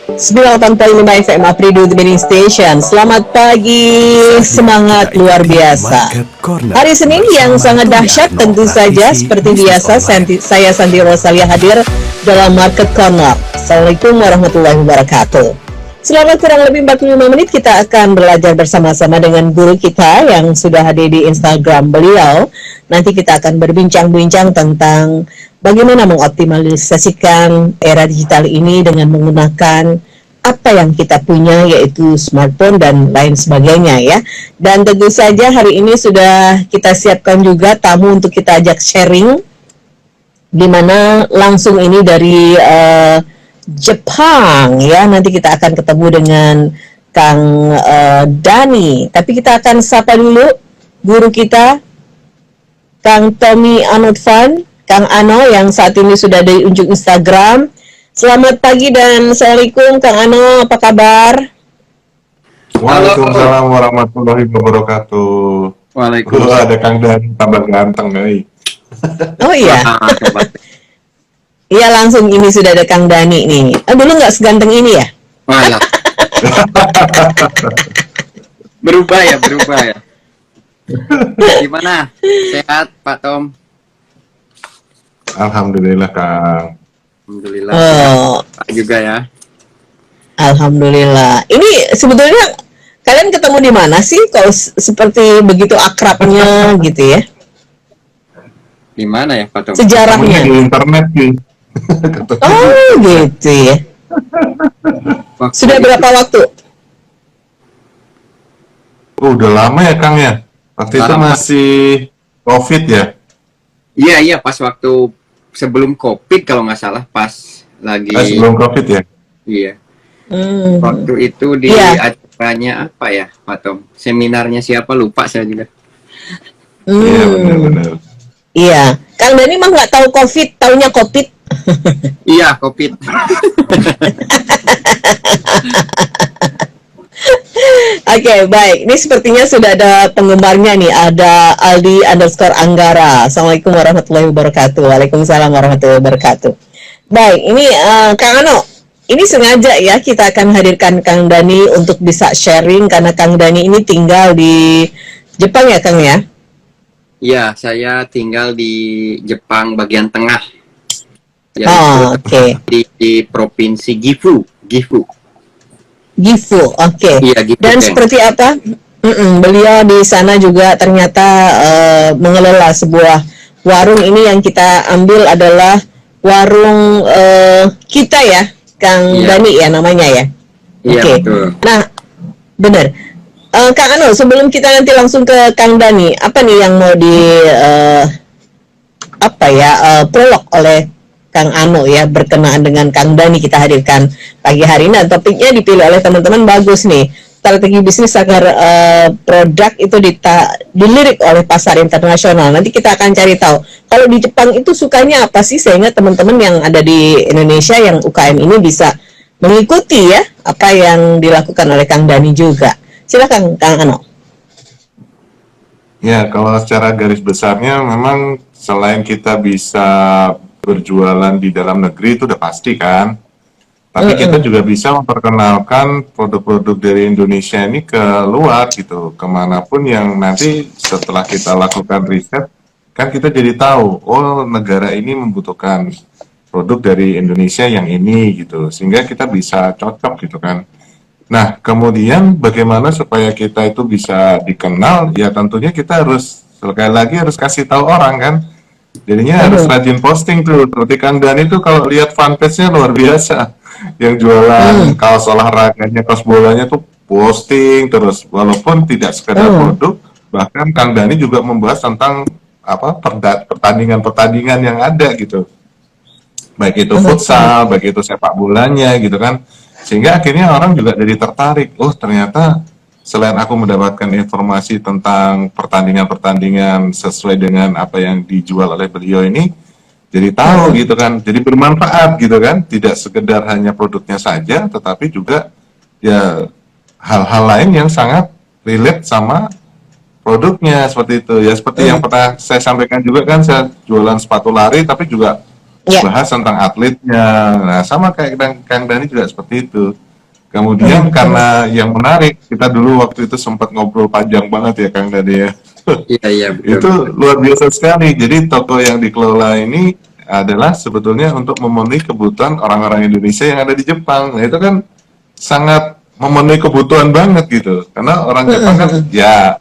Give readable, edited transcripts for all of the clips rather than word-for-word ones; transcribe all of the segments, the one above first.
98.5 FM Aprido The Winning Station. Selamat pagi, semangat luar biasa. Hari Senin yang sangat dahsyat tentu saja. Seperti biasa, saya Sandy Rosalia hadir dalam Market Corner. Assalamualaikum warahmatullahi wabarakatuh. Selama kurang lebih 45 menit kita akan belajar bersama-sama dengan guru kita yang sudah hadir di Instagram beliau. Nanti kita akan berbincang-bincang tentang bagaimana mengoptimalisasikan era digital ini dengan menggunakan apa yang kita punya, yaitu smartphone dan lain sebagainya ya. Dan tentu saja hari ini sudah kita siapkan juga tamu untuk kita ajak sharing, di mana langsung ini dari Jepang ya. Nanti kita akan ketemu dengan Kang Dani. Tapi kita akan sapa dulu guru kita, Kang Tommy Anutvan, Kang Ano yang saat ini sudah di ujung Instagram. Selamat pagi dan assalamualaikum Kang Ano, apa kabar? Waalaikumsalam warahmatullahi wabarakatuh. Waalaikumsalam. Ada Kang Dani tambah ganteng nih. Oh iya. Iya, langsung ini sudah ada Kang Dani nih. Dulu nggak seganteng ini ya? Malah. berubah ya. Gimana? Sehat Pak Tom? Alhamdulillah Kang. Alhamdulillah. Oh, Juga ya. alhamdulillah. Ini sebetulnya kalian ketemu di mana sih? Kalau seperti begitu akrabnya gitu ya? Di mana ya Pak Tom? Sejarahnya. Di internet sih. Oh gitu ya. Sudah berapa waktu? Udah lama ya Kang ya. Waktu itu Lama. masih COVID ya. Iya, pas waktu sebelum COVID kalau nggak salah, pas lagi. Sebelum COVID ya. Iya. Hmm. Waktu itu di Iya. acaranya apa ya Pak Tom? Seminarnya siapa lupa saya juga. Iya Hmm. benar-benar. Iya. Kang Dani mah nggak tahu COVID, taunya COVID. Iya, COVID. Oke, baik. Ini sepertinya sudah ada penggemarnya nih. Ada Aldi_Anggara. Assalamualaikum warahmatullahi wabarakatuh. Waalaikumsalam warahmatullahi wabarakatuh. Baik, ini Kang Ano. Ini sengaja ya kita akan hadirkan Kang Dani untuk bisa sharing karena Kang Dani ini tinggal di Jepang ya, Kang ya? Iya, saya tinggal di Jepang bagian tengah. Oh, oke. Di provinsi Gifu. Gifu, oke. Iya, Gifu. Dan seperti apa? Beliau di sana juga ternyata mengelola sebuah warung. Ini yang kita ambil adalah warung kita ya, Kang Iya. Dani ya namanya ya. Iya, Oke. betul. Nah, benar. Kang Ano, sebelum kita nanti langsung ke Kang Dani, apa nih yang mau di prolog oleh Kang Ano ya berkenaan dengan Kang Dani kita hadirkan pagi hari ini. Dan topiknya dipilih oleh teman-teman bagus nih. Strategi bisnis agar produk itu dilirik oleh pasar internasional. Nanti kita akan cari tahu. Kalau di Jepang itu sukanya apa sih sehingga teman-teman yang ada di Indonesia yang UKM ini bisa mengikuti ya apa yang dilakukan oleh Kang Dani juga. Silakan Kang Ano. Ya, kalau secara garis besarnya memang selain kita bisa berjualan di dalam negeri itu udah pasti kan. Tapi kita juga bisa memperkenalkan produk-produk dari Indonesia ini ke luar gitu, kemanapun yang nanti setelah kita lakukan riset, kan kita jadi tahu, oh negara ini membutuhkan produk dari Indonesia yang ini gitu, sehingga kita bisa cocok gitu kan. Nah, kemudian bagaimana supaya kita itu bisa dikenal? Ya tentunya kita harus, sekali lagi harus kasih tahu orang kan. Jadinya harus rajin posting tuh. Seperti Kang Dani itu kalau lihat fanpage-nya luar biasa. Yang jualan kaos olahraganya, kaos bolanya tuh posting terus. Walaupun tidak sekedar produk, bahkan Kang Dani juga membahas tentang apa pertandingan-pertandingan yang ada gitu. Baik itu futsal, baik itu sepak bolanya gitu kan. Sehingga akhirnya orang juga jadi tertarik. Oh ternyata selain aku mendapatkan informasi tentang pertandingan-pertandingan sesuai dengan apa yang dijual oleh beliau ini, jadi tahu gitu kan, jadi bermanfaat gitu kan, tidak sekedar hanya produknya saja, tetapi juga ya hal-hal lain yang sangat relate sama produknya seperti itu ya. Seperti yang pernah saya sampaikan juga kan, saya jualan sepatu lari tapi juga Ya. bahas tentang atletnya. Nah, sama kayak Kang Dani juga seperti itu. Kemudian karena yang menarik, kita dulu waktu itu sempat ngobrol panjang banget ya Kang Dani ya. Iya, iya, betul, Itu betul. luar biasa sekali. Jadi toko yang dikelola ini adalah sebetulnya untuk memenuhi kebutuhan orang-orang Indonesia yang ada di Jepang. Nah, itu kan sangat memenuhi kebutuhan banget gitu. Karena orang Jepang kan ya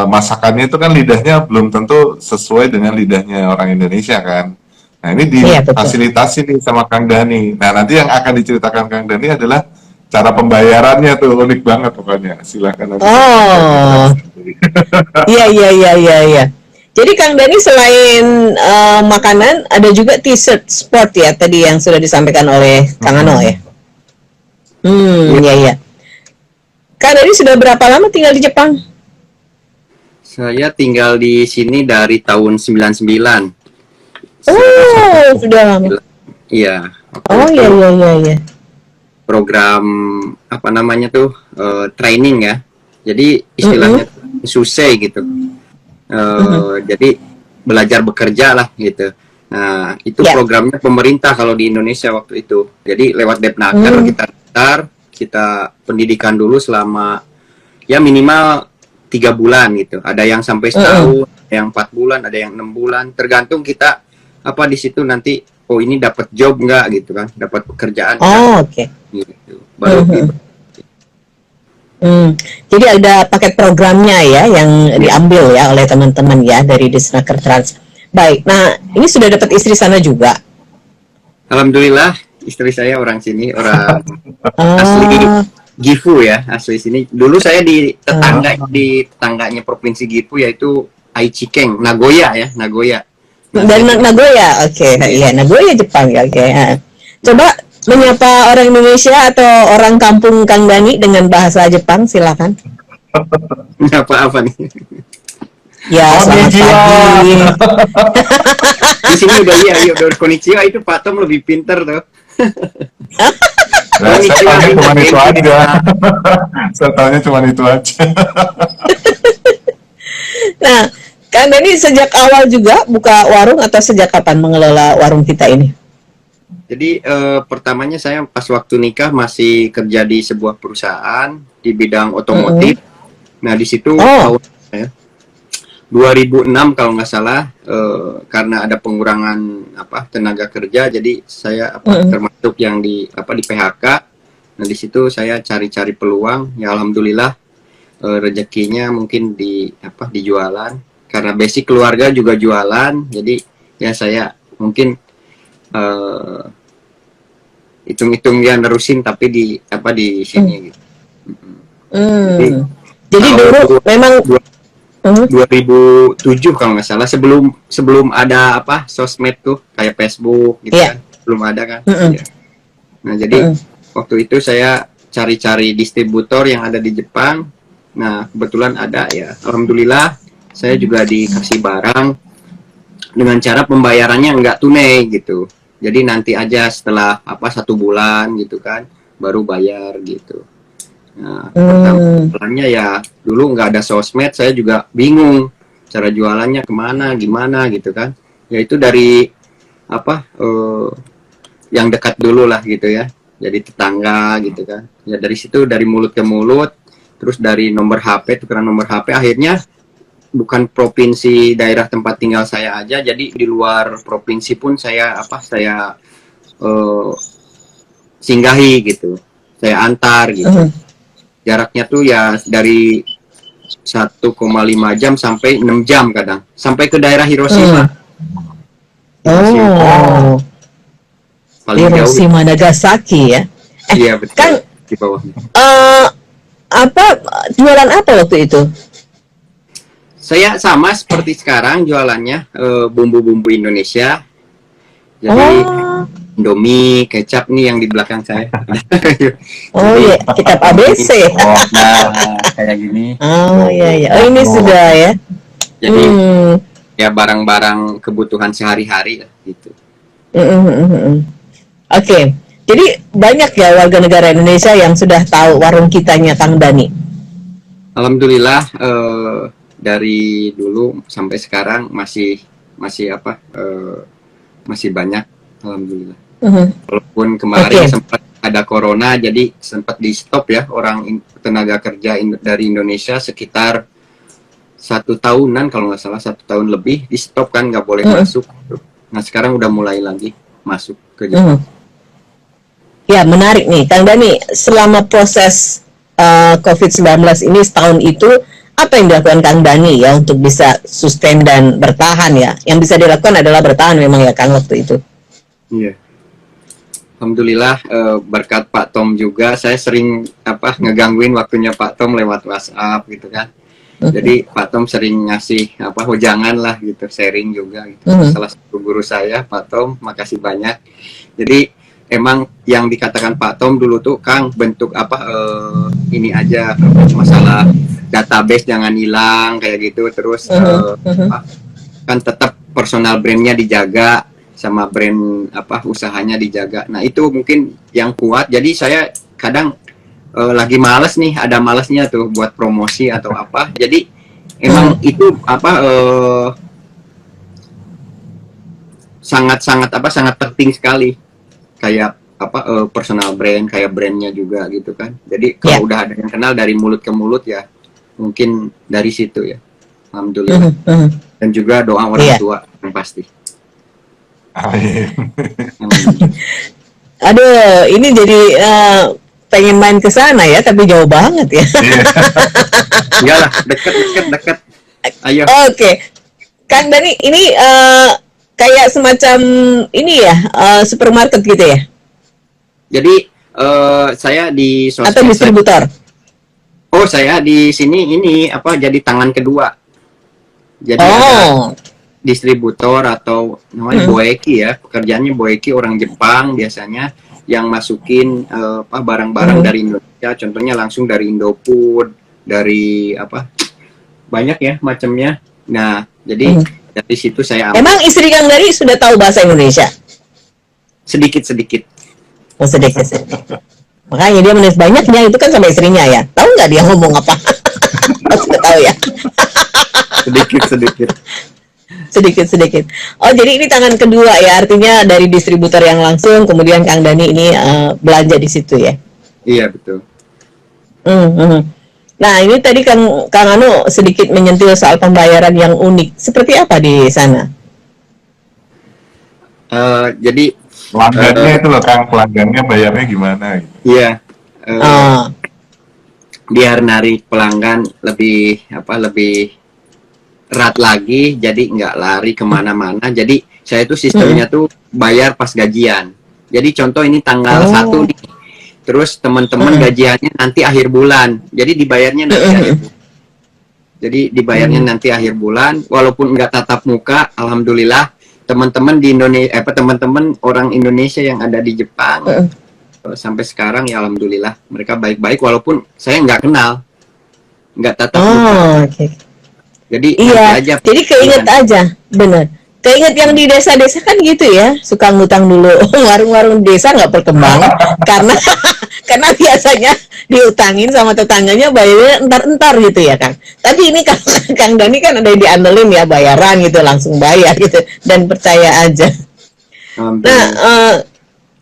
masakannya itu kan lidahnya belum tentu sesuai dengan lidahnya orang Indonesia kan. Nah ini Iya, betul. difasilitasi nih sama Kang Dani. Nah nanti yang akan diceritakan Kang Dani adalah cara pembayarannya tuh unik banget pokoknya. Silakan nanti Kang Dani Oh, jelaskan. iya, iya, iya, iya, iya. Jadi Kang Dani selain makanan, ada juga t-shirt sport ya tadi yang sudah disampaikan oleh Kang Ano ya. Iya, iya. Kang Dani sudah berapa lama tinggal di Jepang? Saya tinggal di sini dari tahun 99. Oh, sudah lama. Iya. waktu Oh, itu iya, iya, iya, iya. Program apa namanya tuh training ya. Jadi istilahnya susei gitu. Jadi belajar bekerja lah gitu. Nah, itu Ya. programnya pemerintah kalau di Indonesia waktu itu. Jadi lewat Depnaker kita daftar, kita pendidikan dulu selama ya minimal 3 bulan gitu. Ada yang sampai setahun, ada yang 4 bulan, ada yang 6 bulan. Tergantung kita apa di situ nanti. Oh ini dapat job nggak gitu kan? Dapat pekerjaan nggak? Oh, oke. Gitu. Baru gitu. Jadi ada paket programnya ya yang diambil ya oleh teman-teman ya dari Disnaker Trans. Baik, nah ini sudah dapat istri sana juga. Alhamdulillah istri saya orang sini, orang asli Oh, Gifu ya, asli sini. Dulu saya di tetangganya provinsi Gifu yaitu Aichikeng, Nagoya ya, Nagoya. dari Nagoya, oke, iya Nagoya Jepang ya, oke. Coba menyapa orang Indonesia atau orang kampung Kang Dani dengan bahasa Jepang, silakan. Apa nih? Ya, selamat Konnichiwa. pagi. Di sini udah udah konnichiwa itu Pak Tom lebih pinter tuh. Nah, saya Konnichiwa, tanya cuma itu thank you. aja. Saya tanya cuma itu aja. Nah, Kang Dani sejak awal juga buka warung atau sejak kapan mengelola warung kita ini? Jadi pertamanya saya pas waktu nikah masih kerja di sebuah perusahaan di bidang otomotif. Nah di situ tahun 2006 kalau nggak salah karena ada pengurangan tenaga kerja, jadi saya termasuk yang di PHK. Nah di situ saya cari-cari peluang. Ya alhamdulillah rezekinya mungkin di jualan. Karena basic keluarga juga jualan, jadi ya saya mungkin hitung-hitung ya nerusin tapi di sini gitu. Jadi dulu memang 2007 kalau nggak salah sebelum ada sosmed tuh kayak Facebook gitu kan, belum ada kan. Ya. Nah jadi waktu itu saya cari-cari distributor yang ada di Jepang. Nah kebetulan ada ya, alhamdulillah saya juga dikasih barang dengan cara pembayarannya nggak tunai gitu. Jadi nanti aja setelah 1 bulan gitu kan baru bayar gitu. Nah, pertamanya ya dulu nggak ada sosmed, saya juga bingung cara jualannya kemana, gimana gitu kan. Ya itu dari yang dekat dulu lah gitu ya. Jadi tetangga gitu kan. Ya dari situ dari mulut ke mulut, terus dari nomor HP, tukeran nomor HP, akhirnya bukan provinsi daerah tempat tinggal saya aja, jadi di luar provinsi pun saya singgahi gitu, saya antar gitu. Jaraknya tuh ya dari 1,5 jam sampai 6 jam kadang, sampai ke daerah Hiroshima. Oh, Paling jauh. Hiroshima Nagasaki ya. Iya betul. Kan Di bawahnya. Jualan apa waktu itu? Saya sama seperti sekarang jualannya bumbu-bumbu Indonesia. Jadi Indomie, kecap nih yang di belakang saya. Oh iya, kitab ABC. Nah, kayak gini. Oh iya iya. Oh ini sudah ya. Jadi ya barang-barang kebutuhan sehari-hari lah gitu. Oke. Jadi banyak ya warga negara Indonesia yang sudah tahu warung kitanya Kang Dani. Alhamdulillah dari dulu sampai sekarang masih masih banyak, alhamdulillah. Mhm. Walaupun kemarin Oke. sempat ada corona, jadi sempat di stop ya tenaga kerja dari Indonesia sekitar 1 tahunan, kalau nggak salah 1 tahun lebih di stop kan, nggak boleh masuk. Nah sekarang udah mulai lagi masuk ke Jepang. Ya, menarik nih, Kang Dani. Selama proses COVID-19 ini setahun itu, apa yang dilakukan Kang Dani ya untuk bisa sustain dan bertahan ya? Yang bisa dilakukan adalah bertahan memang ya Kang waktu itu. Iya. Alhamdulillah berkat Pak Tom juga, saya sering ngegangguin waktunya Pak Tom lewat WhatsApp gitu kan. Jadi Pak Tom sering ngasih hojangan lah gitu, sharing juga gitu. Salah satu guru saya Pak Tom, makasih banyak. Jadi emang yang dikatakan Pak Tom dulu tuh, Kang, bentuk ini aja, masalah database jangan hilang kayak gitu, terus kan tetap personal brandnya dijaga sama brand usahanya dijaga. Nah itu mungkin yang kuat. Jadi saya kadang lagi males nih, ada malesnya tuh buat promosi atau apa. Jadi emang itu sangat penting sekali, kayak personal brand, kayak brandnya juga gitu kan. Jadi kalau udah ada yang kenal dari mulut ke mulut ya, mungkin dari situ ya, alhamdulillah. Dan juga doa orang tua yang pasti. Amin. Aduh, ini jadi pengen main ke sana ya, tapi jauh banget ya. Enggak lah, dekat. Ayo. Oke. Kang Dani, ini kayak semacam ini ya, supermarket gitu ya? Jadi saya di sosmed. Atau distributor? Saya di sini ini jadi tangan kedua. Jadi ada distributor atau namanya boeki ya, pekerjaannya boeki, orang Jepang biasanya yang masukin barang-barang dari Indonesia, contohnya langsung dari Indofood, dari banyak ya macamnya. Nah, jadi dari situ saya ambil. Emang istri Kang Dani sudah tahu bahasa Indonesia? Sedikit. Oh, sedikit. Makanya dia menulis banyaknya itu kan sama istrinya ya. Tahu nggak dia ngomong apa? Sudah tahu ya. Sedikit. Oh, jadi ini tangan kedua ya, artinya dari distributor yang langsung, kemudian Kang Dani ini belanja di situ ya. Iya, betul. Nah, ini tadi Kang Anu sedikit menyentuh soal pembayaran yang unik. Seperti apa di sana? Jadi Pelanggannya itu loh Kang, pelanggannya bayarnya gimana gitu. Iya. Biar narik pelanggan lebih erat lagi, jadi nggak lari kemana-mana. Jadi saya itu sistemnya tuh bayar pas gajian. Jadi contoh ini tanggal 1 nih, terus teman-teman gajiannya nanti akhir bulan, jadi dibayarnya nanti akhir bulan. Jadi dibayarnya nanti akhir bulan, walaupun nggak tatap muka, alhamdulillah teman-teman di Indonesia, teman-teman orang Indonesia yang ada di Jepang sampai sekarang ya alhamdulillah mereka baik-baik, walaupun saya nggak kenal, nggak tatap muka. Jadi Iya, jadi keinget aja, bener. Keinget yang di desa-desa kan gitu ya, suka ngutang dulu. Warung-warung desa nggak berkembang karena biasanya diutangin sama tetangganya, bayarnya entar-entar gitu ya Kang. Tapi ini Kang Dani kan ada diandelin ya, bayaran gitu, langsung bayar gitu, dan percaya aja. Nah,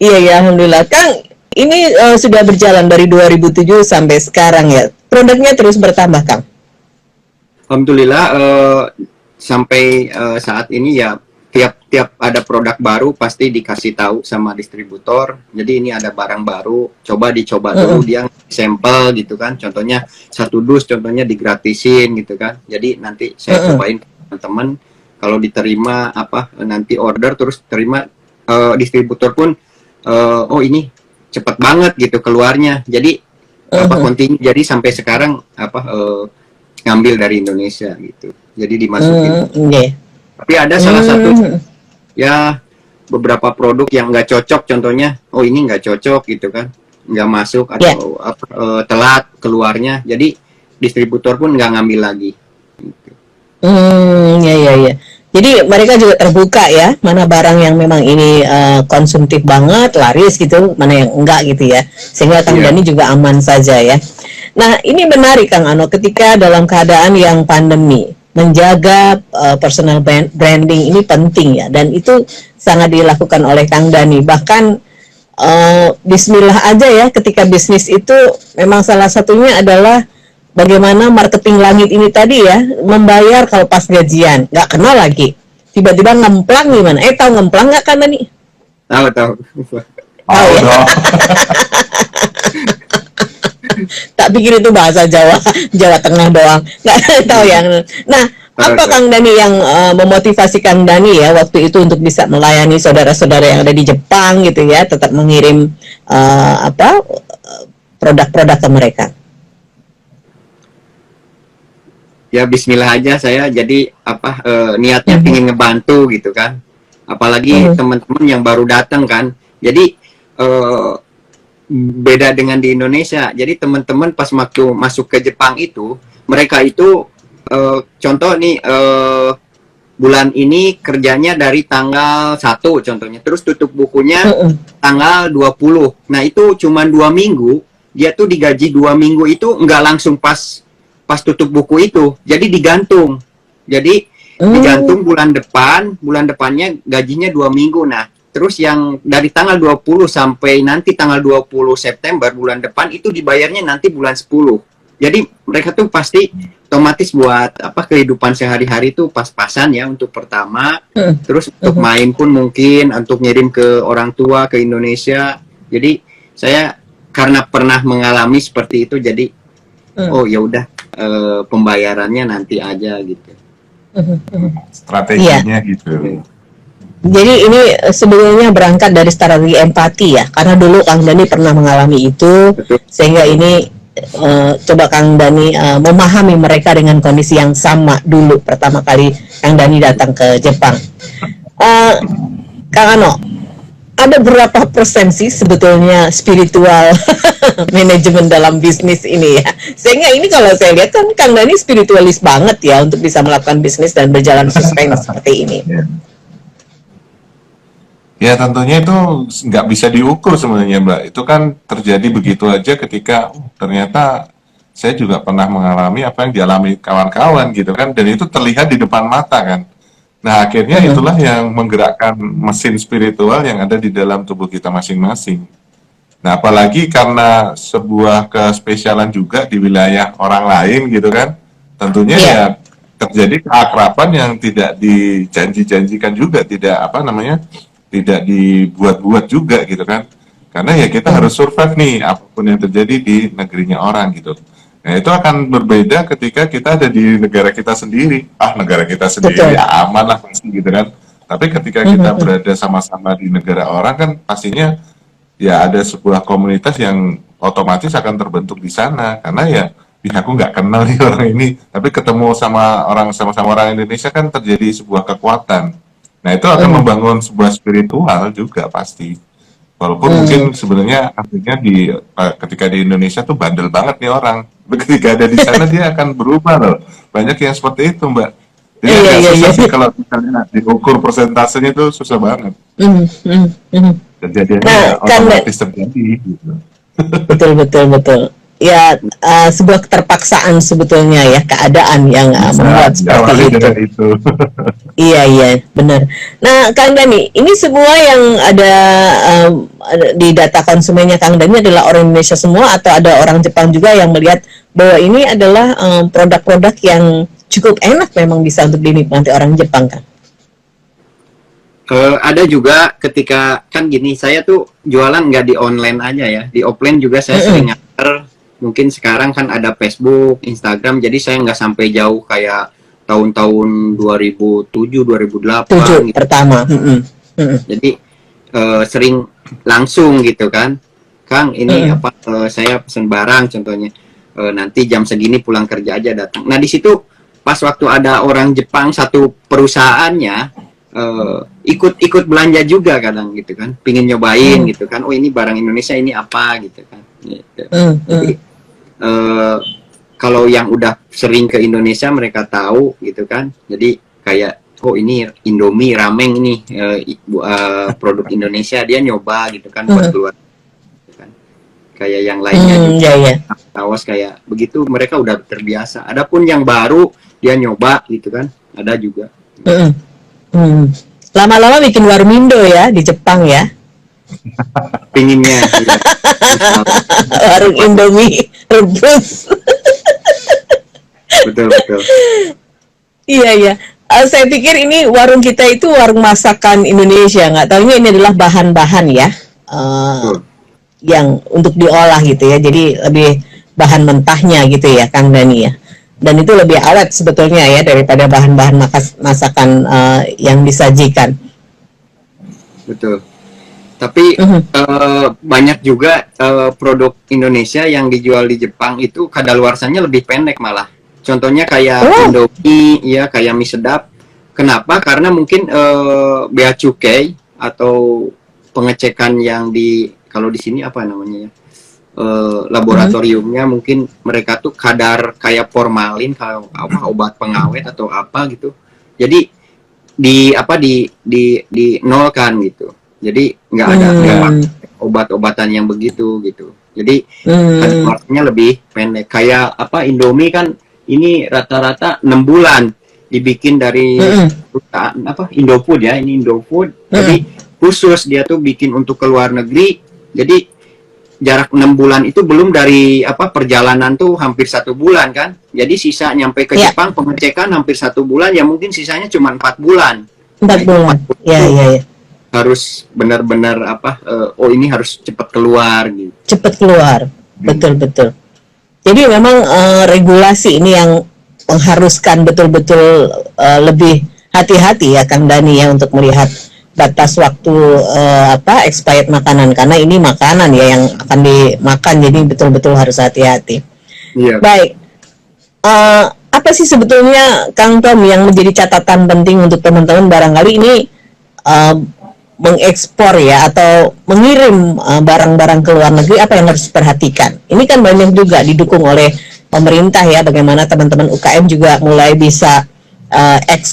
iya ya, alhamdulillah. Kang, ini sudah berjalan dari 2007 sampai sekarang ya. Produknya terus bertambah, Kang. Alhamdulillah sampai saat ini ya, tiap ada produk baru pasti dikasih tahu sama distributor. Jadi ini ada barang baru, coba dicoba dulu, dia sampel gitu kan. Contohnya 1 dus, contohnya digratisin gitu kan. Jadi nanti saya cobain ke teman-teman, kalau diterima nanti order terus terima, distributor pun oh ini cepet banget gitu keluarnya. Jadi continue, jadi sampai sekarang ngambil dari Indonesia gitu, jadi dimasukin. Tapi ada salah satu ya beberapa produk yang nggak cocok, contohnya ini nggak cocok gitu kan, nggak masuk atau telat keluarnya, jadi distributor pun nggak ngambil lagi gitu. Ya. Jadi mereka juga terbuka ya, mana barang yang memang ini konsumtif banget, laris gitu, mana yang enggak gitu ya, sehingga Kang Dani juga aman saja ya. Nah, ini menarik Kang Ano, ketika dalam keadaan yang pandemi, menjaga personal branding ini penting ya, dan itu sangat dilakukan oleh Kang Dhani. Bahkan Bismillah aja ya, ketika bisnis itu memang salah satunya adalah bagaimana marketing langit ini tadi ya, membayar kalau pas gajian, nggak kenal lagi. Tiba-tiba ngemplang gimana? Tahu ngemplang nggak Kang Dhani? Tahu. Tahu ya? dong. Tak pikir itu bahasa Jawa, Jawa Tengah doang. Nggak tahu yang. Nah, apa Kang Dhani yang memotivasi Kang Dhani ya waktu itu untuk bisa melayani saudara-saudara yang ada di Jepang gitu ya, tetap mengirim produk-produk ke mereka? Ya Bismillah aja saya, jadi niatnya pingin ngebantu gitu kan, apalagi teman-teman yang baru datang kan. Jadi beda dengan di Indonesia. Jadi teman-teman pas waktu masuk ke Jepang itu, mereka itu contoh nih, bulan ini kerjanya dari tanggal 1 contohnya, terus tutup bukunya tanggal 20. Nah itu cuma 2 minggu, dia tuh digaji 2 minggu itu nggak langsung pas tutup buku itu, jadi digantung. Jadi digantung bulan depannya gajinya 2 minggu. Nah terus yang dari tanggal 20 sampai nanti tanggal 20 September bulan depan itu dibayarnya nanti bulan 10. Jadi mereka tuh pasti otomatis buat kehidupan sehari-hari tuh pas-pasan ya untuk pertama. Terus untuk main pun mungkin, untuk ngirim ke orang tua ke Indonesia. Jadi saya karena pernah mengalami seperti itu, jadi oh ya udah, pembayarannya nanti aja gitu. Strateginya gitu. Jadi ini sebenarnya berangkat dari strategi empati ya, karena dulu Kang Dhani pernah mengalami itu. Betul. Sehingga ini coba Kang Dhani memahami mereka dengan kondisi yang sama dulu pertama kali Kang Dhani datang ke Jepang. Kang Ano, ada berapa persen sih sebetulnya spiritual manajemen dalam bisnis ini ya? Sehingga ini kalau saya lihat kan Kang Dhani spiritualis banget ya untuk bisa melakukan bisnis dan berjalan sustain seperti ini. Ya tentunya itu nggak bisa diukur sebenarnya Mbak. Itu kan terjadi begitu aja ketika ternyata saya juga pernah mengalami apa yang dialami kawan-kawan gitu kan. Dan itu terlihat di depan mata kan. Nah akhirnya itulah yang menggerakkan mesin spiritual yang ada di dalam tubuh kita masing-masing. Nah apalagi karena sebuah kespesialan juga di wilayah orang lain gitu kan. Tentunya ya terjadi keakraban yang tidak dijanji-janjikan juga, tidak dibuat-buat juga gitu kan, karena ya kita harus survive nih apapun yang terjadi di negerinya orang gitu. Nah itu akan berbeda ketika kita ada di negara kita sendiri. Negara kita sendiri ya aman lah pasti gitu kan, tapi ketika kita berada sama-sama di negara orang kan pastinya ya ada sebuah komunitas yang otomatis akan terbentuk di sana, karena ya aku nggak kenal nih orang ini, tapi ketemu sama sama-sama orang Indonesia kan terjadi sebuah kekuatan. Nah itu akan membangun sebuah spiritual juga pasti. Walaupun mungkin sebenarnya artinya ketika di Indonesia tuh bandel banget nih orang. Tapi ketika ada di sana dia akan berubah loh. Banyak yang seperti itu Mbak. Jadi agak susah sih kalau misalnya diukur persentasenya itu susah banget. Kejadiannya otomatis terjadi gitu. Betul. Ya sebuah keterpaksaan sebetulnya ya, keadaan yang membuat seperti itu. Iya benar. Nah Kang Dhani, ini semua yang ada di data konsumennya Kang Dhani adalah orang Indonesia semua atau ada orang Jepang juga yang melihat bahwa ini adalah produk-produk yang cukup enak memang bisa untuk dinikmati orang Jepang kan? Ada juga ketika kan gini, saya tuh jualan nggak di online aja ya, di offline juga saya sering nganter. Mungkin sekarang kan ada Facebook, Instagram, jadi saya nggak sampai jauh kayak tahun-tahun 2007, 2008 gitu. Pertama. Jadi sering langsung gitu kan, Kang ini saya pesen barang contohnya, nanti jam segini pulang kerja aja datang. Nah di situ pas waktu ada orang Jepang satu perusahaannya ikut belanja juga kadang gitu kan, pingin nyobain gitu kan, oh ini barang Indonesia ini apa gitu kan. Gitu. Jadi kalau yang udah sering ke Indonesia mereka tahu gitu kan, jadi kayak oh ini Indomie ramen ini produk Indonesia, dia nyoba gitu kan buat keluar gitu kan. kayak yang lainnya juga. Iya, iya. Kaos kayak begitu mereka udah terbiasa. Adapun yang baru dia nyoba gitu kan, ada juga. Mm-mm. Hmm. Lama-lama bikin warmindo ya di Jepang ya. Pinginnya ya. Warung Indomie rebus. Betul betul. Iya, iya. Saya pikir ini warung kita itu warung masakan Indonesia. Nggak taunya ini adalah bahan-bahan ya. Betul. Yang untuk diolah gitu ya. Jadi lebih bahan mentahnya gitu ya, Kang Dani ya. Dan itu lebih awet sebetulnya ya daripada bahan-bahan masakan yang disajikan. Betul. Tapi banyak juga produk Indonesia yang dijual di Jepang itu kadaluarsanya lebih pendek malah. Contohnya kayak Indomie, ya kayak mie sedap. Kenapa? Karena mungkin bea cukai atau pengecekan yang kalau di sini apa namanya ya? Laboratoriumnya mungkin mereka tuh kadar kayak formalin kalau apa obat pengawet atau apa gitu. Jadi di nolkan gitu. Jadi nggak ada obat-obatan yang begitu gitu. Jadi kadaluarsanya lebih pendek. Kayak apa Indomie kan ini rata-rata 6 bulan dibikin dari perusahaan apa Indofood ya, ini Indofood. Jadi khusus dia tuh bikin untuk ke luar negeri. Jadi jarak 6 bulan itu belum dari apa perjalanan tuh hampir 1 bulan kan. Jadi sisa nyampe ke Jepang pengecekan hampir 1 bulan ya mungkin sisanya cuma 4 bulan. 4 bulan. Ya. Harus benar-benar apa oh ini harus cepat keluar gitu. Cepat keluar. Betul. Jadi memang regulasi ini yang mengharuskan betul-betul lebih hati-hati ya Kang Dani ya untuk melihat batas waktu expired makanan karena ini makanan ya yang akan dimakan jadi betul-betul harus hati-hati. Iya. Baik. Apa sih sebetulnya Kang Tom yang menjadi catatan penting untuk teman-teman barangkali ini mengekspor ya atau mengirim barang-barang ke luar negeri apa yang harus diperhatikan? Ini kan banyak juga didukung oleh pemerintah ya bagaimana teman-teman UKM juga mulai bisa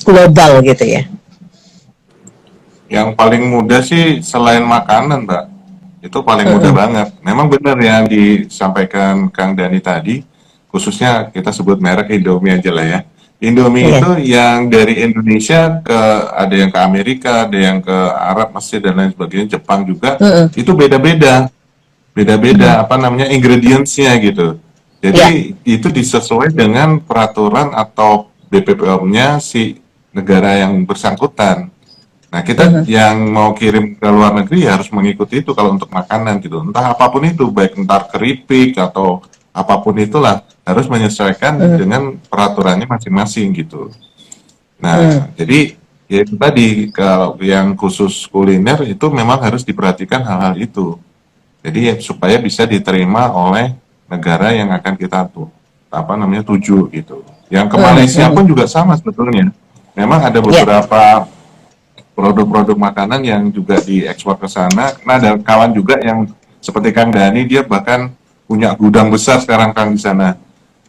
global gitu ya. Yang paling mudah sih selain makanan, Mbak, itu paling mudah banget. Memang benar yang disampaikan Kang Dani tadi, khususnya kita sebut merek Indomie aja lah ya. Indomie itu yang dari Indonesia ada yang ke Amerika, ada yang ke Arab, Mesir dan lain sebagainya, Jepang juga, itu beda-beda apa namanya ingredients-nya gitu. Jadi itu disesuaikan dengan peraturan atau BPOM-nya si negara yang bersangkutan. Nah, kita yang mau kirim ke luar negeri ya harus mengikuti itu kalau untuk makanan gitu. Entah apapun itu, baik entar keripik atau apapun itulah, harus menyesuaikan dengan peraturannya masing-masing gitu. Nah, jadi ya itu tadi, kalau yang khusus kuliner itu memang harus diperhatikan hal-hal itu. Jadi supaya bisa diterima oleh negara yang akan kita tuju gitu. Yang ke Malaysia pun juga sama sebetulnya. Memang ada beberapa produk-produk makanan yang juga diekspor ke sana. Nah, ada kawan juga yang seperti Kang Dani, dia bahkan punya gudang besar sekarang Kang di sana.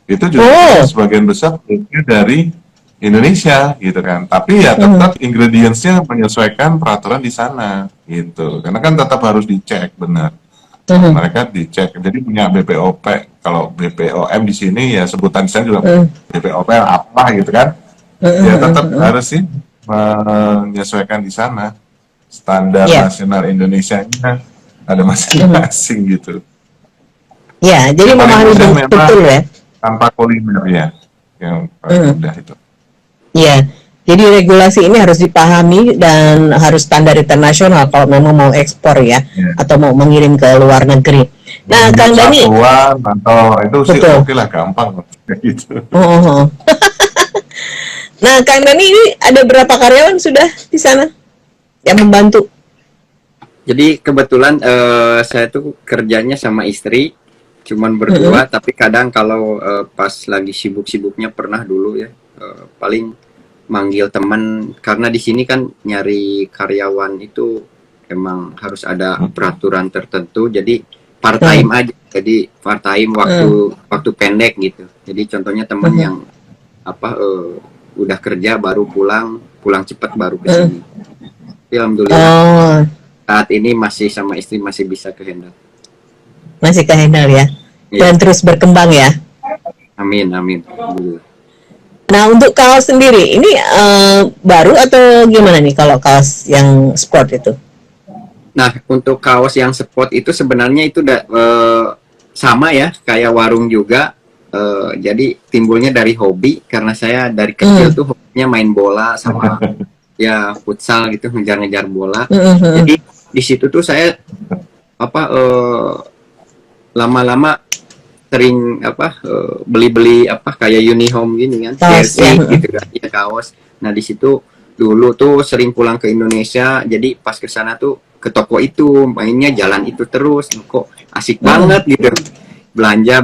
Itu juga sebagian besar dari Indonesia gitu kan. Tapi ya tetap ingredients-nya menyesuaikan peraturan di sana gitu. Karena kan tetap harus dicek benar. Mereka dicek. Jadi punya BPOP. Kalau BPOM di sini ya sebutan saya juga BPOP apa gitu kan. Ya tetap harus sih menyesuaikan di sana. Standar nasional Indonesia-nya ada masing-masing gitu. Ya, jadi memahami betul ya. Tanpa kuliner ya, yang paling mudah itu. Ya, jadi regulasi ini harus dipahami dan harus standar internasional kalau memang mau ekspor ya, atau mau mengirim ke luar negeri. Nah, Kang Dani. Atau itu sih oke lah, gampang gitu. Nah, Kang Dani ini ada berapa karyawan sudah di sana yang membantu? Jadi kebetulan saya tuh kerjanya sama istri, cuman berdua. Tapi kadang kalau pas lagi sibuk-sibuknya pernah dulu ya, paling manggil teman karena di sini kan nyari karyawan itu emang harus ada peraturan tertentu. Jadi part time aja. Jadi part time waktu pendek gitu. Jadi contohnya teman yang udah kerja baru pulang cepat baru ke sini. Alhamdulillah. Saat ini masih sama istri masih bisa kehandle. Masih ke-handle ya. Dan terus berkembang ya. Amin, amin. Alhamdulillah. Nah, untuk kaos sendiri, ini baru atau gimana nih kalau kaos yang sport itu? Nah, untuk kaos yang sport itu sebenarnya itu sama ya, kayak warung juga. Jadi timbulnya dari hobi, karena saya dari kecil tuh hobinya main bola sama ya futsal gitu, ngejar-ngejar bola. Jadi di situ tuh saya lama-lama sering beli-beli kayak Unihome gini kan, jersey gitu kan, ya kaos. Nah di situ dulu tuh sering pulang ke Indonesia, jadi pas ke sana tuh ke toko itu mainnya jalan itu terus, kok asik banget gitu, belanja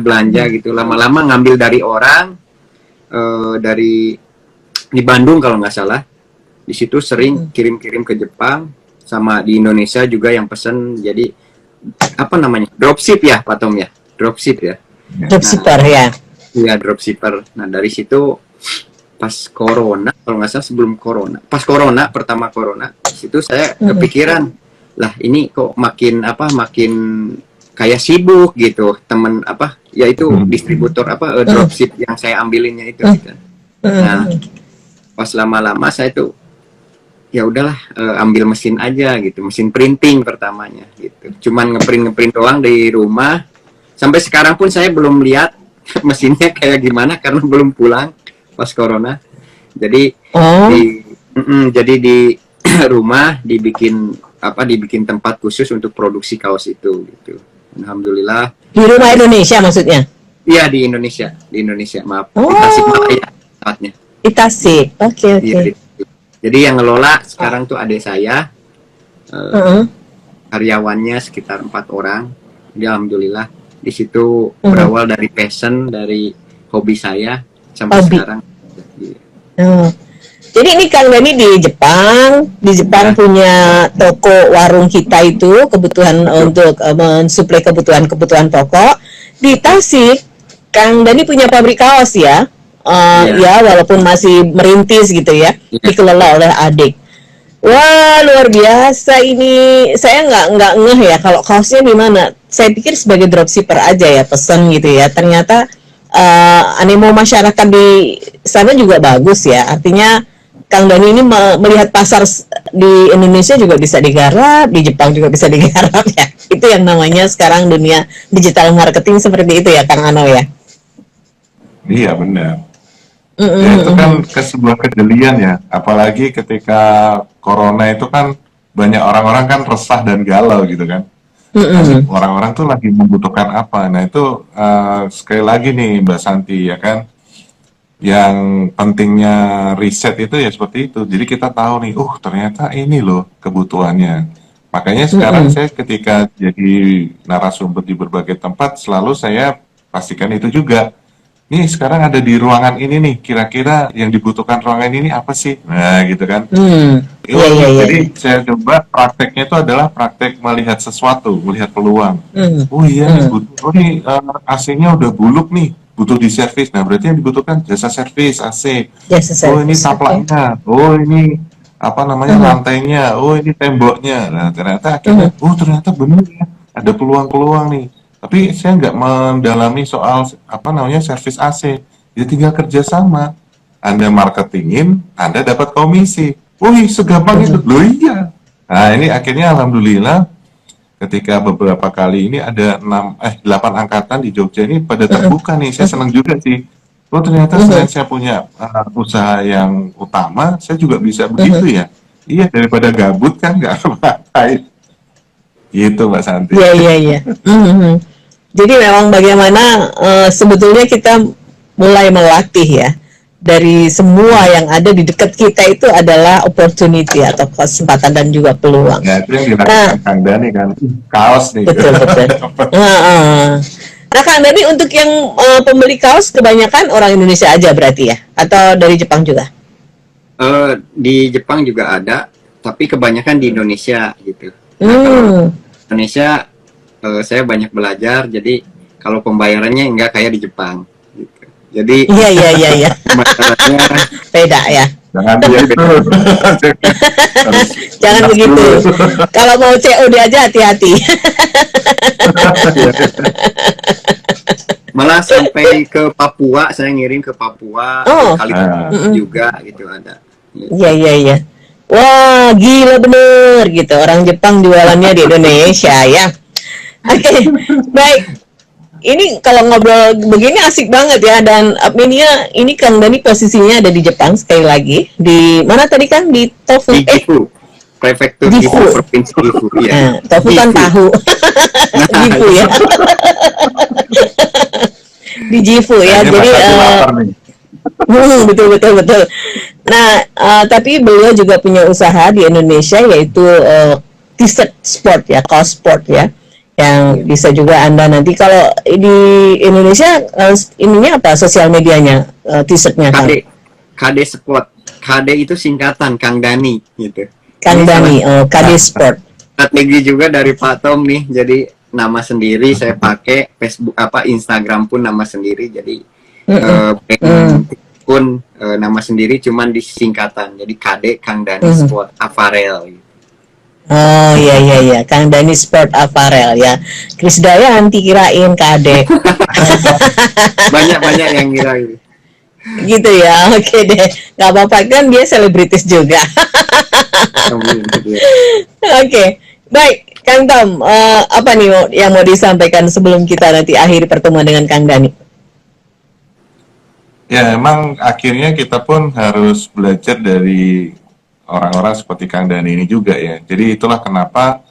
gitu. Lama-lama ngambil dari orang dari di Bandung kalau nggak salah, di situ sering kirim-kirim ke Jepang, sama di Indonesia juga yang pesen. Jadi apa namanya, dropship ya Pak Tom ya, dropship ya. Dropshipper ya. Iya, dropshipper. Nah dari situ pas corona, kalau nggak salah sebelum corona, pas corona, pertama corona, situ saya kepikiran, lah ini kok makin kayak sibuk gitu, temen yaitu distributor dropship yang saya ambilinnya itu gitu. Nah pas lama-lama saya tuh ya udahlah, ambil mesin aja gitu, mesin printing pertamanya gitu, cuman ngeprint doang di rumah. Sampai sekarang pun saya belum lihat mesinnya kayak gimana karena belum pulang pas corona. Jadi di rumah dibikin tempat khusus untuk produksi kaos itu gitu. Alhamdulillah. Di rumah Indonesia maksudnya? Iya, di Indonesia, maaf. Di Tasikmalaya tempatnya. Di Tasik. Oke. Iya, jadi yang ngelola sekarang tuh adik saya. Karyawannya sekitar 4 orang. Jadi alhamdulillah. Di situ berawal dari passion, dari hobi saya sampai sekarang. Jadi ini Kang Dani di Jepang punya toko warung kita itu kebutuhan untuk mensuplai kebutuhan pokok. Di Tasik Kang Dani punya pabrik kaos ya. Ya walaupun masih merintis gitu ya, dikelola oleh adik. Wah, luar biasa ini. Saya nggak ngeh ya kalau kaosnya di mana. Saya pikir sebagai dropshipper aja ya, pesen gitu ya. Ternyata animo masyarakat di sana juga bagus ya. Artinya Kang Dani ini melihat pasar di Indonesia juga bisa digarap, di Jepang juga bisa digarap ya. Itu yang namanya sekarang dunia digital marketing seperti itu ya, Kang Ano ya. Iya benar. Ya itu kan sebuah kejelian ya, apalagi ketika corona itu kan banyak orang-orang kan resah dan galau gitu kan. Orang-orang tuh lagi membutuhkan apa. Nah itu sekali lagi nih Mbak Santi ya kan, yang pentingnya riset itu ya seperti itu. Jadi kita tahu nih, ternyata ini loh kebutuhannya. Makanya sekarang saya ketika jadi narasumber di berbagai tempat selalu saya pastikan itu juga. Nih sekarang ada di ruangan ini nih, kira-kira yang dibutuhkan ruangan ini apa sih? Nah gitu kan. Jadi saya coba prakteknya itu adalah praktek melihat sesuatu, melihat peluang. Oh iya nih, nih AC-nya udah buluk nih, butuh diservis. Nah berarti yang dibutuhkan jasa servis AC. Oh ini taplaknya, oh ini lantainya, oh ini temboknya. Nah ternyata akhirnya, ternyata benar ya, ada peluang-peluang nih. Tapi saya nggak mendalami soal servis AC. Ya tinggal kerjasama. Anda marketingin, Anda dapat komisi. Wih, segampang itu. Loh iya. Nah ini akhirnya alhamdulillah ketika beberapa kali ini ada 8 angkatan di Jogja ini pada terbuka nih. Saya senang juga sih. Ternyata selain saya punya usaha yang utama, saya juga bisa begitu ya. Iya, daripada gabut kan nggak apa-apa. Gitu Mbak Santi. Iya. Jadi memang bagaimana sebetulnya kita mulai melatih ya, dari semua yang ada di dekat kita itu adalah opportunity atau kesempatan dan juga peluang. Ya itu yang dilakukan Kang Dani kan, kaos nih. Betul. Nah Kang Dani, untuk yang pembeli kaos kebanyakan orang Indonesia aja berarti ya, atau dari Jepang juga? Di Jepang juga ada, tapi kebanyakan di Indonesia gitu. Nah, kalau Indonesia saya banyak belajar, jadi kalau pembayarannya nggak kayak di Jepang gitu. Jadi iya. Pembayarannya beda ya. Jangan begitu. Jangan begitu. Kalau mau COD aja hati-hati. Malah sampai ke Papua, saya ngirim ke Papua, Oh. Kalimantan juga gitu ada. Iya. Wah, gila bener gitu. Orang Jepang jualannya di Indonesia ya. Oke, baik. Ini kalau ngobrol begini asik banget ya. Dan adminnya ini Kang Dani posisinya ada di Jepang sekali lagi. Di mana tadi Kang? Di Tofu. Di Gifu, Prefektur Gifu. Gifu, Provinsi Gifu. Ya. Tofu kan tahu. Gifu ya. Di Gifu ya. Jadi betul. Nah, tapi beliau juga punya usaha di Indonesia yaitu t-shirt sport ya, kaos sport ya, yang bisa juga Anda nanti kalau di Indonesia ininya apa sosial medianya t-shirtnya Kang? KD Sport. KD itu singkatan Kang Dani gitu. Kang Dani, KD Sport. Strategi juga dari Pak Tom nih. Jadi nama sendiri saya pakai, Facebook Instagram pun nama sendiri, jadi pun nama sendiri cuman disingkatan, jadi KD Kang Dani Sport Apparel gitu. Oh iya Kang Dani Sport Apparel ya. Kris Dayanti kirain KD. banyak yang kira gitu. Gitu ya, oke deh, nggak apa-apa kan dia selebritis juga. Oke, baik Kang Tom, apa nih yang mau disampaikan sebelum kita nanti akhiri pertemuan dengan Kang Dani? Ya, emang akhirnya kita pun harus belajar dari orang-orang seperti Kang Dani ini juga ya. Jadi itulah kenapa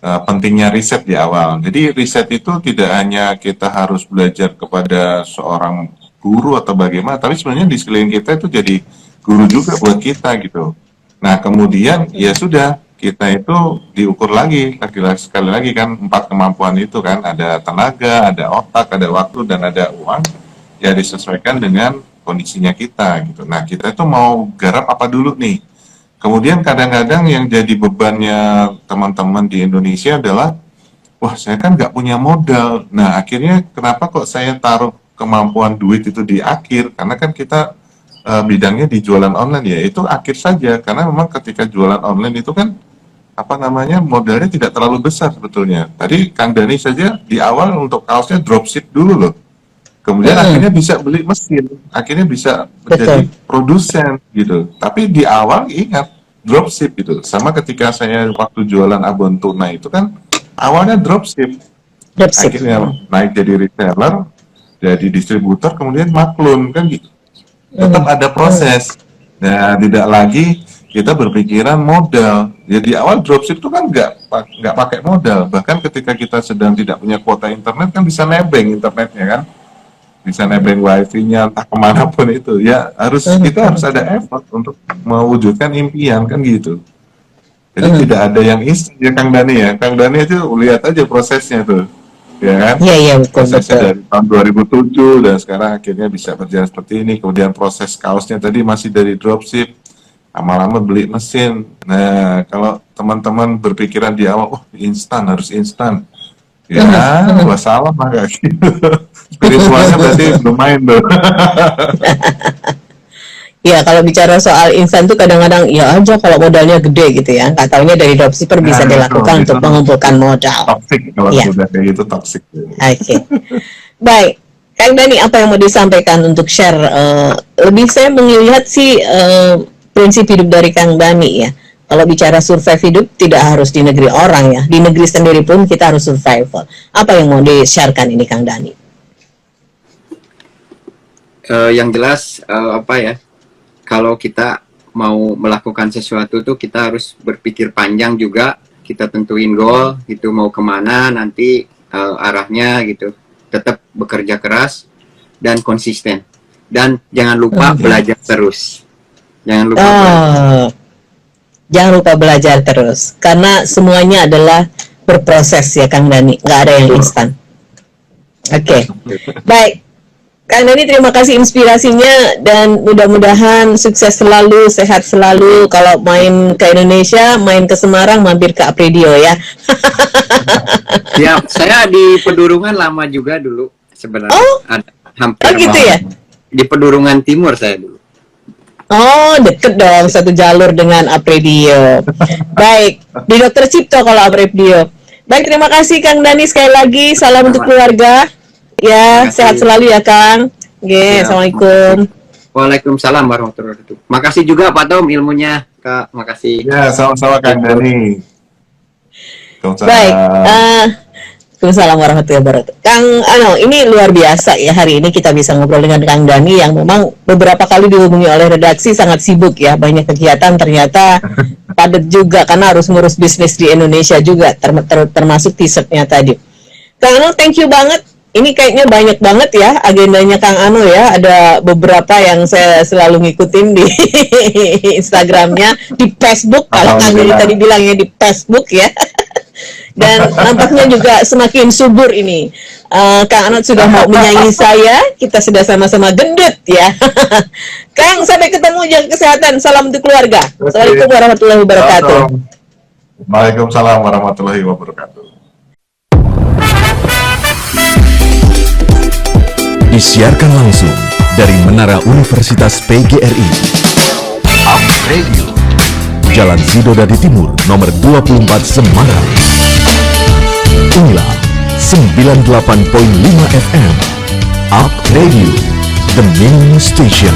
pentingnya riset di awal. Jadi riset itu tidak hanya kita harus belajar kepada seorang guru atau bagaimana, tapi sebenarnya di sekeliling kita itu jadi guru juga buat kita gitu. Nah kemudian ya sudah, kita itu diukur lagi sekali lagi kan 4 kemampuan itu kan, ada tenaga, ada otak, ada waktu, dan ada uang. Ya disesuaikan dengan kondisinya kita gitu. Nah kita itu mau garap apa dulu nih. Kemudian kadang-kadang yang jadi bebannya teman-teman di Indonesia adalah, wah saya kan nggak punya modal. Nah akhirnya kenapa kok saya taruh kemampuan duit itu di akhir? Karena kan kita bidangnya di jualan online ya, itu akhir saja. Karena memang ketika jualan online itu kan modalnya tidak terlalu besar sebetulnya. Tadi Kang Dani saja di awal untuk kaosnya dropship dulu loh. Kemudian akhirnya bisa beli mesin, akhirnya bisa menjadi produsen gitu. Tapi di awal ingat dropship gitu. Sama ketika saya waktu jualan abon tunai itu kan awalnya dropship. Akhirnya naik jadi reseller, jadi distributor, kemudian maklun kan gitu. Tetap ada proses. Nah, tidak lagi kita berpikiran modal. Jadi awal dropship itu kan nggak pakai modal. Bahkan ketika kita sedang tidak punya kuota internet kan bisa nebeng internetnya kan. Bisa nebeng wifi-nya entah kemanapun itu ya, kita harus ada effort untuk mewujudkan impian kan gitu. Jadi tidak ada yang ya Kang Dani ya. Kang Dani itu lihat aja prosesnya tuh ya kan. Iya betul. Prosesnya dari tahun 2007 dan sekarang akhirnya bisa berjalan seperti ini. Kemudian proses kaosnya tadi masih dari dropship, lama-lama beli mesin. Nah kalau teman-teman berpikiran di awal, harus instan ya, salah mah kayak gitu. Spiritualnya berarti belum main tuh. Ya kalau bicara soal instan tuh kadang-kadang ya aja kalau modalnya gede gitu ya, nggak taunya dari dropshipper bisa dilakukan untuk mengumpulkan modal. Toxic kalau sudah kayak gitu, toxic. Oke. Baik, Kang Dani apa yang mau disampaikan untuk share? Lebih saya melihat sih prinsip hidup dari Kang Dani ya. Kalau bicara survive hidup tidak harus di negeri orang ya, di negeri sendiri pun kita harus survival. Apa yang mau di-sharekan ini Kang Dani? Yang jelas kalau kita mau melakukan sesuatu tuh kita harus berpikir panjang juga, kita tentuin goal gitu, mau kemana nanti arahnya gitu, tetap bekerja keras dan konsisten, dan jangan lupa belajar terus, jangan lupa belajar terus karena semuanya adalah berproses ya Kang Dani, nggak ada yang instan. Oke. Baik Kang Dani, terima kasih inspirasinya dan mudah-mudahan sukses selalu, sehat selalu. Kalau main ke Indonesia, main ke Semarang, mampir ke Apredio ya. Ya, saya di Pedurungan lama juga dulu sebenarnya. Ada hampir gitu ya? Di Pedurungan Timur saya dulu. Oh, deket dong, satu jalur dengan Apredio. Baik, di Dokter Cipto kalau Apredio. Baik, terima kasih Kang Dani sekali lagi. Salam untuk keluarga. Ya, sehat selalu ya Kang. Oke, Assalamualaikum. Waalaikumsalam warahmatullahi wabarakatuh. Makasih juga Pak Tom ilmunya, Kak. Makasih. Ya, sama-sama Kang Dani. Baik, Waalaikumsalam warahmatullahi wabarakatuh. Kang, ini luar biasa ya, hari ini kita bisa ngobrol dengan Kang Dani yang memang beberapa kali dihubungi oleh redaksi, sangat sibuk ya, banyak kegiatan, ternyata padat juga karena harus ngurus bisnis di Indonesia juga, termasuk t-shirtnya tadi. Kang Ano, thank you banget. Ini kayaknya banyak banget ya agendanya Kang Ano ya, ada beberapa yang saya selalu ngikutin di Instagramnya, di Facebook, kalau Kang Dani tadi bilangnya di Facebook ya. Dan nampaknya juga semakin subur ini. Kang Anot sudah mau menyaingi saya, kita sudah sama-sama gendut ya. Kang, sampai ketemu, jaga kesehatan, salam untuk keluarga. Assalamualaikum warahmatullahi wabarakatuh. Waalaikumsalam warahmatullahi wabarakatuh. Disiarkan langsung dari Menara Universitas PGRI. Up Radio. Jalan Sidodadi Timur, nomor 24 Semarang. Inilah 98.5 FM Up Radio, The Mini Station.